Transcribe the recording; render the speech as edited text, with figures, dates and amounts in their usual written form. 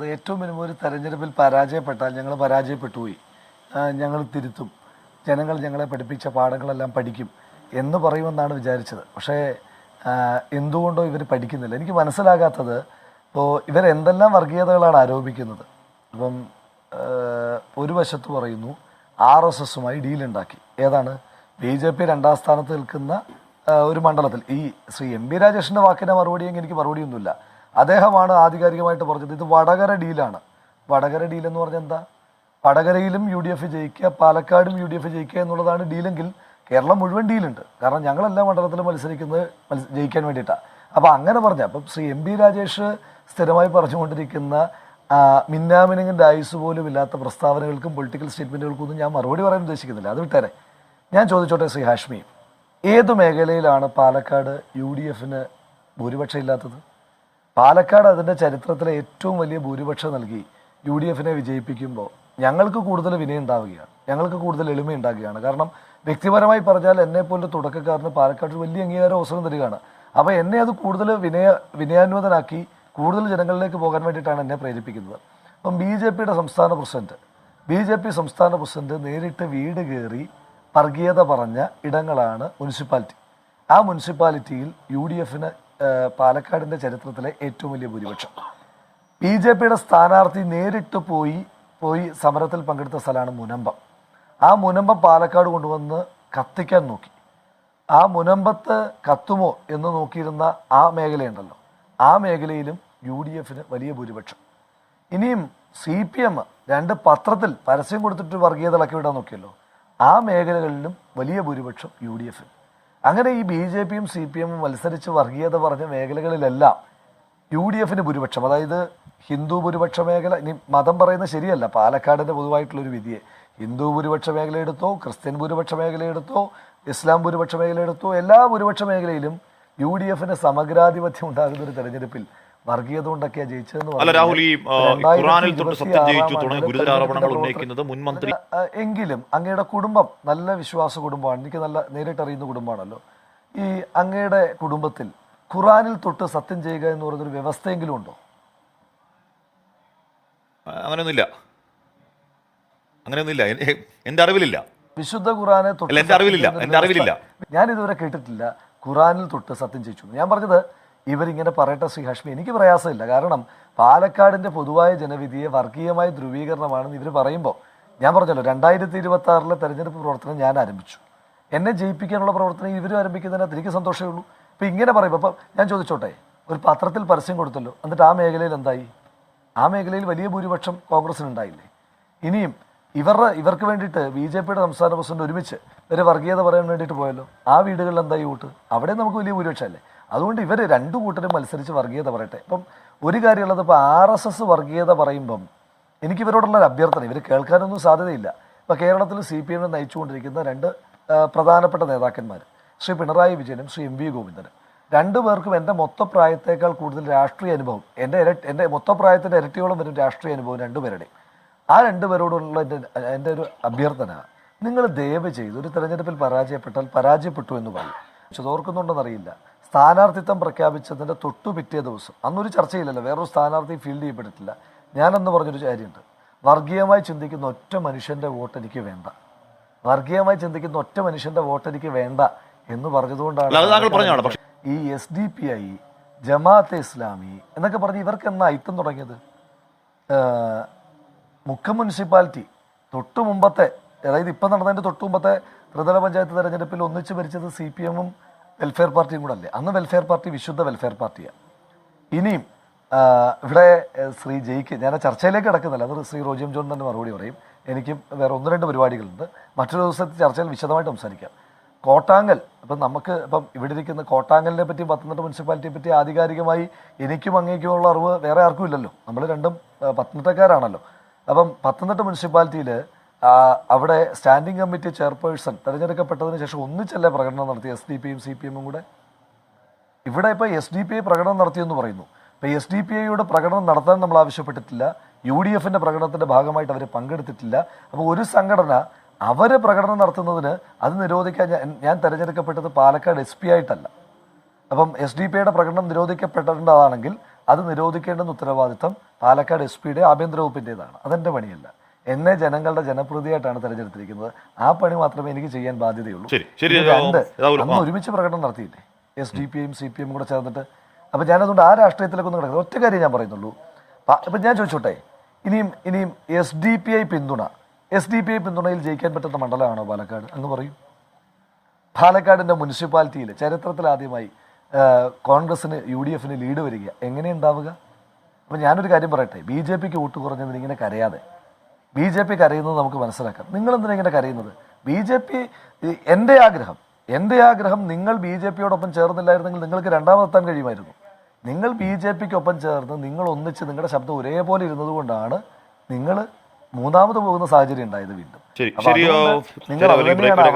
ഏറ്റവും മിനിമം ഒരു തെരഞ്ഞെടുപ്പിൽ പരാജയപ്പെട്ടാൽ ഞങ്ങൾ പരാജയപ്പെട്ടുപോയി, ഞങ്ങൾ തിരുത്തും, ജനങ്ങൾ ഞങ്ങളെ പഠിപ്പിച്ച പാഠങ്ങളെല്ലാം പഠിക്കും എന്ന് പറയുമെന്നാണ് വിചാരിച്ചത്. പക്ഷേ എന്തുകൊണ്ടോ ഇവർ പഠിക്കുന്നില്ല. എനിക്ക് മനസ്സിലാകാത്തത്, ഇപ്പോൾ ഇവരെന്തെല്ലാം വർഗീയതകളാണ് ആരോപിക്കുന്നത്. ഇപ്പം ഒരു വശത്ത് പറയുന്നു RSSുമായി ഡീലുണ്ടാക്കി. ഏതാണ്? BJP രണ്ടാം സ്ഥാനത്ത് നിൽക്കുന്ന ഒരു മണ്ഡലത്തിൽ. ഈ ശ്രീ MP രാജേഷിൻ്റെ വാക്കിൻ്റെ മറുപടിയെങ്കിൽ എനിക്ക് മറുപടിയൊന്നുമില്ല. അദ്ദേഹമാണ് ആധികാരികമായിട്ട് പറഞ്ഞത് ഇത് വടകര ഡീലാണ്. വടകര ഡീൽ എന്ന് പറഞ്ഞാൽ എന്താ? വടകരയിലും UDF ജയിക്കുക, പാലക്കാടും UDF ജയിക്കുക എന്നുള്ളതാണ് ഡീലെങ്കിൽ കേരളം മുഴുവൻ ഡീലുണ്ട്. കാരണം ഞങ്ങളെല്ലാ മണ്ഡലത്തിലും മത്സരിക്കുന്നത് ജയിക്കാൻ വേണ്ടിയിട്ടാണ്. അപ്പോൾ അങ്ങനെ പറഞ്ഞാൽ അപ്പം ശ്രീ MP രാജേഷ് സ്ഥിരമായി പറഞ്ഞുകൊണ്ടിരിക്കുന്ന മിന്നാമിനുങ്ങിൻ്റെ ആയുസ് പോലും ഇല്ലാത്ത പ്രസ്താവനകൾക്കും പൊളിറ്റിക്കൽ സ്റ്റേറ്റ്മെൻറ്റുകൾക്കും ഒന്നും ഞാൻ മറുപടി പറയാൻ ഉദ്ദേശിക്കുന്നില്ല. അത് വിട്ടേരെ. ഞാൻ ചോദിച്ചോട്ടെ ശ്രീ ഹാഷ്മി, ഏത് മേഖലയിലാണ് പാലക്കാട് UDFന് ഭൂരിപക്ഷം ഇല്ലാത്തത്? പാലക്കാട് അതിൻ്റെ ചരിത്രത്തിലെ ഏറ്റവും വലിയ ഭൂരിപക്ഷം നൽകി UDFനെ വിജയിപ്പിക്കുമ്പോൾ ഞങ്ങൾക്ക് കൂടുതൽ വിനയം ഉണ്ടാവുകയാണ്, ഞങ്ങൾക്ക് കൂടുതൽ എളിമ ഉണ്ടാകുകയാണ്. കാരണം വ്യക്തിപരമായി പറഞ്ഞാൽ എന്നെപ്പോലൊരു തുടക്കക്കാരന് പാലക്കാട് വലിയ അംഗീകാരം അവസരം തരികയാണ്. അപ്പോൾ എന്നെ അത് കൂടുതൽ വിനയാന്വതനാക്കി കൂടുതൽ ജനങ്ങളിലേക്ക് പോകാൻ വേണ്ടിയിട്ടാണ് എന്നെ പ്രേരിപ്പിക്കുന്നത്. അപ്പം BJP സംസ്ഥാന പ്രസിഡന്റ് നേരിട്ട് വീട് കയറി വർഗീയത പറഞ്ഞ ഇടങ്ങളാണ് മുനിസിപ്പാലിറ്റി. ആ മുനിസിപ്പാലിറ്റിയിൽ UDFന് പാലക്കാടിൻ്റെ ചരിത്രത്തിലെ ഏറ്റവും വലിയ ഭൂരിപക്ഷം. BJP സ്ഥാനാർത്ഥി നേരിട്ട് പോയി സമരത്തിൽ പങ്കെടുത്ത സ്ഥലമാണ് മുനമ്പം. ആ മുനമ്പം പാലക്കാട് കൊണ്ടുവന്ന് കത്തിക്കാൻ നോക്കി. ആ മുനമ്പത്ത് കത്തുമോ എന്ന് നോക്കിയിരുന്ന ആ മേഖലയുണ്ടല്ലോ, ആ മേഖലയിലും UDFന് വലിയ ഭൂരിപക്ഷം. ഇനിയും CPM രണ്ട് പത്രത്തിൽ പരസ്യം കൊടുത്തിട്ട് വർഗീയത ഇളക്കി വിടാൻ നോക്കിയല്ലോ, ആ മേഖലകളിലും വലിയ ഭൂരിപക്ഷം UDFന്. അങ്ങനെ ഈ BJPയും CPM മത്സരിച്ച് വർഗീയത പറഞ്ഞ മേഖലകളിലെല്ലാം UDFന് ഭൂരിപക്ഷം. അതായത് ഹിന്ദു ഭൂരിപക്ഷ മേഖല, ഇനി മതം പറയുന്നത് ശരിയല്ല, പാലക്കാടിൻ്റെ പൊതുവായിട്ടുള്ളൊരു വിധിയെ ഹിന്ദു ഭൂരിപക്ഷ മേഖല എടുത്തോ, ക്രിസ്ത്യൻ ഭൂരിപക്ഷ മേഖല എടുത്തോ, ഇസ്ലാം ഭൂരിപക്ഷ മേഖല എടുത്തോ, എല്ലാ ഭൂരിപക്ഷ മേഖലയിലും UDFന് സമഗ്രാധിപത്യം ഉണ്ടാകുന്ന ഒരു തെരഞ്ഞെടുപ്പിൽ വർഗീയത കൊണ്ടൊക്കെയാണ് ജയിച്ചതെന്ന് എങ്കിലും അങ്ങയുടെ കുടുംബം നല്ല വിശ്വാസ കുടുംബമാണ്, എനിക്ക് നല്ല നേരിട്ടറിയുന്ന കുടുംബമാണല്ലോ. ഈ അങ്ങയുടെ കുടുംബത്തിൽ ഖുറാനിൽ തൊട്ട് സത്യം ചെയ്യുക എന്ന് പറയുന്നൊരു വ്യവസ്ഥയെങ്കിലും ഉണ്ടോ? അങ്ങനെയൊന്നുമില്ല. എന്റെ അറിവിലില്ല. വിശുദ്ധ ഖുറാനെ തൊട്ട് ഞാൻ ഇതുവരെ കേട്ടിട്ടില്ല ഖുറാനിൽ തൊട്ട് സത്യം ചെയ്യിച്ചു. ഞാൻ പറഞ്ഞത് ഇവരിങ്ങനെ പറയട്ടെ ശ്രീ ഹാഷ്മി, എനിക്ക് പ്രയാസമില്ല. കാരണം പാലക്കാടിൻ്റെ പൊതുവായ ജനവിധിയെ വർഗീയമായ ധ്രുവീകരണമാണെന്ന് ഇവർ പറയുമ്പോൾ ഞാൻ പറഞ്ഞല്ലോ 2026 തെരഞ്ഞെടുപ്പ് പ്രവർത്തനം ഞാൻ ആരംഭിച്ചു. എന്നെ ജയിപ്പിക്കാനുള്ള പ്രവർത്തനം ഇവരും ആരംഭിക്കുന്നതിനകത്ത് എനിക്ക് സന്തോഷമേ ഉള്ളൂ. ഇപ്പം ഇങ്ങനെ പറയുമ്പോൾ അപ്പം ഞാൻ ചോദിച്ചോട്ടെ, ഒരു പത്രത്തിൽ പരസ്യം കൊടുത്തല്ലോ, എന്നിട്ട് ആ മേഖലയിൽ എന്തായി? ആ മേഖലയിൽ വലിയ ഭൂരിപക്ഷം കോൺഗ്രസിനുണ്ടായില്ലേ? ഇനിയും ഇവർക്ക് വേണ്ടിയിട്ട് BJP സംസ്ഥാന പ്രസിഡന്റ് ഒരുമിച്ച് ഒരു വർഗീയത പറയാൻ വേണ്ടിയിട്ട് പോയല്ലോ, ആ വീടുകളിൽ എന്തായി വോട്ട്? അവിടെ നമുക്ക് വലിയ ഭൂരിപക്ഷമല്ലേ? അതുകൊണ്ട് ഇവർ രണ്ടു കൂട്ടരും മത്സരിച്ച് വർഗീയത പറയട്ടെ. ഇപ്പം ഒരു കാര്യമുള്ളത്, ഇപ്പോൾ RSS വർഗീയത പറയുമ്പം എനിക്ക് ഇവരോടുള്ള ഒരു അഭ്യർത്ഥന, ഇവർ കേൾക്കാനൊന്നും സാധ്യതയില്ല. ഇപ്പോൾ കേരളത്തിൽ CPM നയിച്ചുകൊണ്ടിരിക്കുന്ന രണ്ട് പ്രധാനപ്പെട്ട നേതാക്കന്മാർ, ശ്രീ പിണറായി വിജയനും ശ്രീ MV ഗോവിന്ദനും, രണ്ടുപേർക്കും എൻ്റെ മൊത്തപ്രായത്തേക്കാൾ കൂടുതൽ രാഷ്ട്രീയ അനുഭവം, എൻ്റെ മൊത്തപ്രായത്തിൻ്റെ ഇരട്ടിയോളം വരും രാഷ്ട്രീയ അനുഭവം രണ്ടുപേരുടെയും. ആ രണ്ടുപേരോടുള്ള എൻ്റെ ഒരു അഭ്യർത്ഥന, നിങ്ങൾ ദയവ് ചെയ്ത് ഒരു തെരഞ്ഞെടുപ്പിൽ പരാജയപ്പെട്ടാൽ പരാജയപ്പെട്ടു എന്ന് പറയും. ഓർക്കുന്നുണ്ടെന്നറിയില്ല, സ്ഥാനാർത്ഥിത്വം പ്രഖ്യാപിച്ചതിൻ്റെ തൊട്ടു പിറ്റേ ദിവസം, അന്നൊരു ചർച്ചയില്ലല്ലോ, വേറൊരു സ്ഥാനാർത്ഥി ഫീൽഡ് ചെയ്യപ്പെട്ടിട്ടില്ല, ഞാനെന്ന് പറഞ്ഞൊരു കാര്യമുണ്ട്, വർഗീയമായി ചിന്തിക്കുന്ന ഒറ്റ മനുഷ്യൻ്റെ വോട്ട് എനിക്ക് വേണ്ട, വർഗീയമായി ചിന്തിക്കുന്ന ഒറ്റ മനുഷ്യൻ്റെ വോട്ട് എനിക്ക് വേണ്ട എന്ന് പറഞ്ഞതുകൊണ്ടാണ് ഈ SDPI, ജമാഅത്തെ ഇസ്ലാമി എന്നൊക്കെ പറഞ്ഞ് ഇവർക്ക് എന്നാ അയിത്തം തുടങ്ങിയത്? മുക്കം മുനിസിപ്പാലിറ്റി തൊട്ടു മുമ്പത്തെ, അതായത് ഇപ്പം നടന്നതിൻ്റെ തൊട്ടു മുമ്പത്തെ ത്രിതല പഞ്ചായത്ത് തെരഞ്ഞെടുപ്പിൽ ഒന്നിച്ച് ഭരിച്ചത് CPMഉം വെൽഫെയർ പാർട്ടിയും കൂടെ അല്ലേ? അന്ന് വെൽഫെയർ പാർട്ടി വിശുദ്ധ വെൽഫെയർ പാർട്ടിയാണ്. ഇനിയും ഇവിടെ ശ്രീ ജയിക്ക്, ഞാൻ ആ ചർച്ചയിലേക്ക് കിടക്കുന്നില്ല, അത് ശ്രീ റോജി എം ജോൺ തന്നെ മറുപടി പറയും. എനിക്കും വേറെ 1-2 പരിപാടികളുണ്ട്, മറ്റൊരു ദിവസത്തെ ചർച്ചയിൽ വിശദമായിട്ട് സംസാരിക്കാം. കോട്ടാങ്കൽ, ഇപ്പം ഇവിടെ ഇരിക്കുന്ന കോട്ടാങ്കലിനെ പറ്റി, പത്തനംതിട്ട മുനിസിപ്പാലിറ്റിയെ പറ്റി ആധികാരികമായി എനിക്കും അങ്ങേക്കുമുള്ള അറിവ് വേറെ ആർക്കും ഇല്ലല്ലോ, നമ്മൾ രണ്ടും പത്തനംതിട്ടക്കാരാണല്ലോ. അപ്പം പത്തനംതിട്ട മുനിസിപ്പാലിറ്റിയിൽ അവിടെ സ്റ്റാൻഡിംഗ് കമ്മിറ്റി ചെയർപേഴ്സൺ തിരഞ്ഞെടുക്കപ്പെട്ടതിന് ശേഷം ഒന്നിച്ചല്ലേ പ്രകടനം നടത്തി SDPയും CPMഉം കൂടെ? ഇവിടെ ഇപ്പോൾ SDPI പ്രകടനം നടത്തിയെന്ന് പറയുന്നു. ഇപ്പോൾ SDPIയുടെ പ്രകടനം നടത്താൻ നമ്മൾ ആവശ്യപ്പെട്ടിട്ടില്ല, UDFൻ്റെ പ്രകടനത്തിൻ്റെ ഭാഗമായിട്ട് അവർ പങ്കെടുത്തിട്ടില്ല. അപ്പോൾ ഒരു സംഘടന അവർ പ്രകടനം നടത്തുന്നതിന് അത് നിരോധിക്കാൻ ഞാൻ തിരഞ്ഞെടുക്കപ്പെട്ടത് പാലക്കാട് SP ആയിട്ടല്ല. അപ്പം SDPIയുടെ പ്രകടനം നിരോധിക്കപ്പെടേണ്ടതാണെങ്കിൽ അത് നിരോധിക്കേണ്ടുന്ന ഉത്തരവാദിത്തം പാലക്കാട് എസ് പിയുടെ ആഭ്യന്തര വകുപ്പിൻ്റെതാണ്. അതെൻ്റെ പണിയല്ല. എന്നെ ജനങ്ങളുടെ ജനപ്രതിയായിട്ടാണ് തെരഞ്ഞെടുത്തിരിക്കുന്നത്. ആ പണി മാത്രമേ എനിക്ക് ചെയ്യാൻ ബാധ്യതയുള്ളൂ. ശരി, ശരി, ഇത് രണ്ട് രാഹുൽ, അന്ന് ഒരുമിച്ച് പ്രകടനം നടത്തിയില്ലേ, SDP-യും CPM കൂടെ ചേർന്നിട്ട്. അപ്പം ഞാനതുകൊണ്ട് ആ രാഷ്ട്രീയത്തിലേക്കൊന്നും കിടക്കുന്നത്. ഒറ്റ കാര്യം ഞാൻ പറയുന്നുള്ളൂ. ഇപ്പം ഞാൻ ചോദിച്ചോട്ടെ, ഇനിയും SDPI പിന്തുണയിൽ ജയിക്കാൻ പറ്റുന്ന മണ്ഡലമാണോ പാലക്കാട്? അങ്ങ് പറയും. പാലക്കാടിൻ്റെ മുനിസിപ്പാലിറ്റിയിൽ ചരിത്രത്തിലാദ്യമായി കോൺഗ്രസിന് UDF-ന് ലീഡ് വരിക എങ്ങനെയുണ്ടാവുക? അപ്പം ഞാനൊരു കാര്യം പറയട്ടെ, BJP-ക്ക് വോട്ട് കുറഞ്ഞതിന് ഇങ്ങനെ കരയാതെ, BJP കരയുന്നത് നമുക്ക് മനസ്സിലാക്കാം. നിങ്ങളെന്തിനാ ഇങ്ങനെ കരയുന്നത്? BJP എൻ്റെ ആഗ്രഹം നിങ്ങൾ BJP-യോടൊപ്പം ചേർന്നില്ലായിരുന്നെങ്കിൽ നിങ്ങൾക്ക് രണ്ടാമതെത്താൻ കഴിയുമായിരുന്നു. നിങ്ങൾ BJP-ക്കൊപ്പം ചേർന്ന് നിങ്ങൾ ഒന്നിച്ച് നിങ്ങളുടെ ശബ്ദം ഒരേപോലെ ഇരുന്നത് കൊണ്ടാണ് നിങ്ങൾ മൂന്നാമത് പോകുന്ന സാഹചര്യം ഉണ്ടായത് വീണ്ടും. ശരി, അപ്പോൾ ശരി, അതുകൊണ്ട് നിങ്ങൾ അത് തന്നെയാണ്